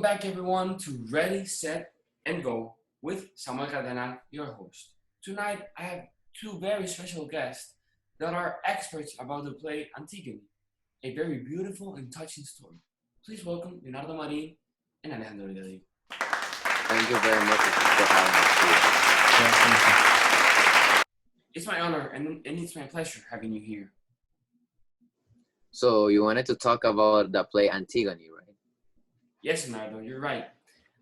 back everyone to Ready, Set, and Go with Samuel Cadena, your host. Tonight I have two very special guests that are experts about the play Antigone, a very beautiful and touching story. Please welcome Leonardo Marin and Alejandro Vidal. Thank you very much for having us here. It's my honor and it's my pleasure having you here. So you wanted to talk about the play Antigone, right? Yes, Leonardo, you're right.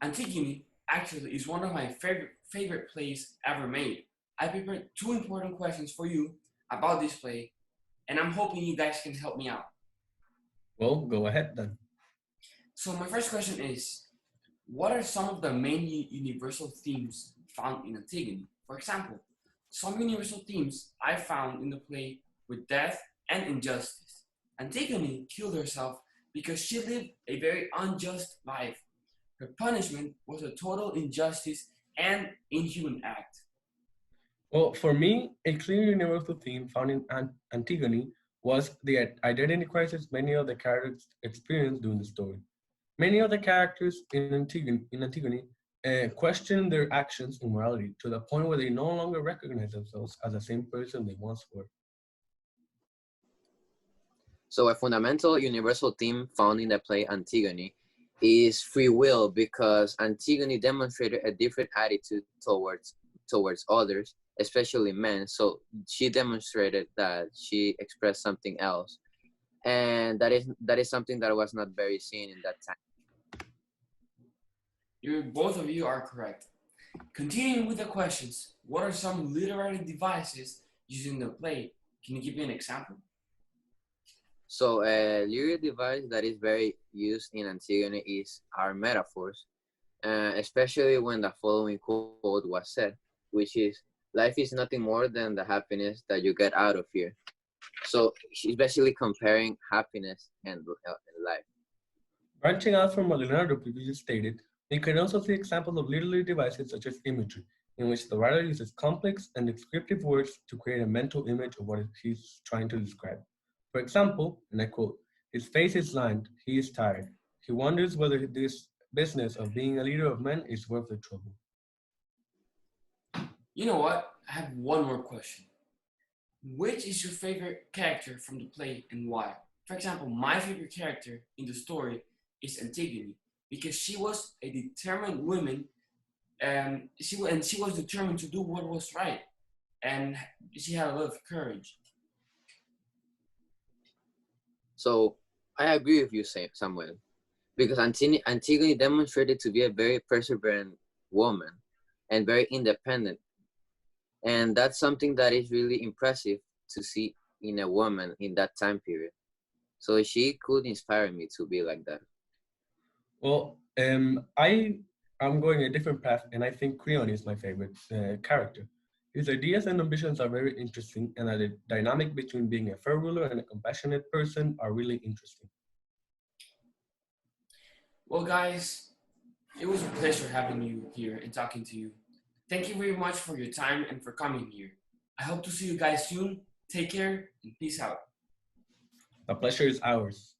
Antigone actually is one of my favorite plays ever made. I prepared two important questions for you about this play, and I'm hoping you guys can help me out. Well, go ahead then. So my first question is, what are some of the main universal themes found in Antigone? For example, some universal themes I found in the play with death and injustice. Antigone killed herself because she lived a very unjust life. Her punishment was a total injustice and inhuman act. Well, for me, a clear universal theme found in Antigone was the identity crisis many of the characters experienced during the story. Many of the characters in Antigone question their actions and morality to the point where they no longer recognize themselves as the same person they once were. So a fundamental universal theme found in the play Antigone is free will because Antigone demonstrated a different attitude towards others, especially men. So she demonstrated that she expressed something else. And that is something that was not very seen in that time. Both of you are correct. Continuing with the questions, what are some literary devices used in the play? Can you give me an example? So a lyric device that is very used in Antigone is our metaphors, especially when the following quote was said, which is, life is nothing more than the happiness that you get out of here. So she's basically comparing happiness and life. Branching out from what Leonardo previously stated, you can also see examples of literary devices such as imagery, in which the writer uses complex and descriptive words to create a mental image of what he's trying to describe. For example, and I quote, his face is lined, he is tired. He wonders whether this business of being a leader of men is worth the trouble. You know what? I have one more question. Which is your favorite character from the play and why? For example, my favorite character in the story is Antigone because she was a determined woman and she was determined to do what was right and she had a lot of courage. So I agree with you, Samuel, because Antigone demonstrated to be a very perseverant woman and very independent. And that's something that is really impressive to see in a woman in that time period. So she could inspire me to be like that. Well, I am going a different path, and I think Creon is my favorite character. His ideas and ambitions are very interesting, and the dynamic between being a fair ruler and a compassionate person are really interesting. Well, guys, it was a pleasure having you here and talking to you. Thank you very much for your time and for coming here. I hope to see you guys soon. Take care and peace out. The pleasure is ours.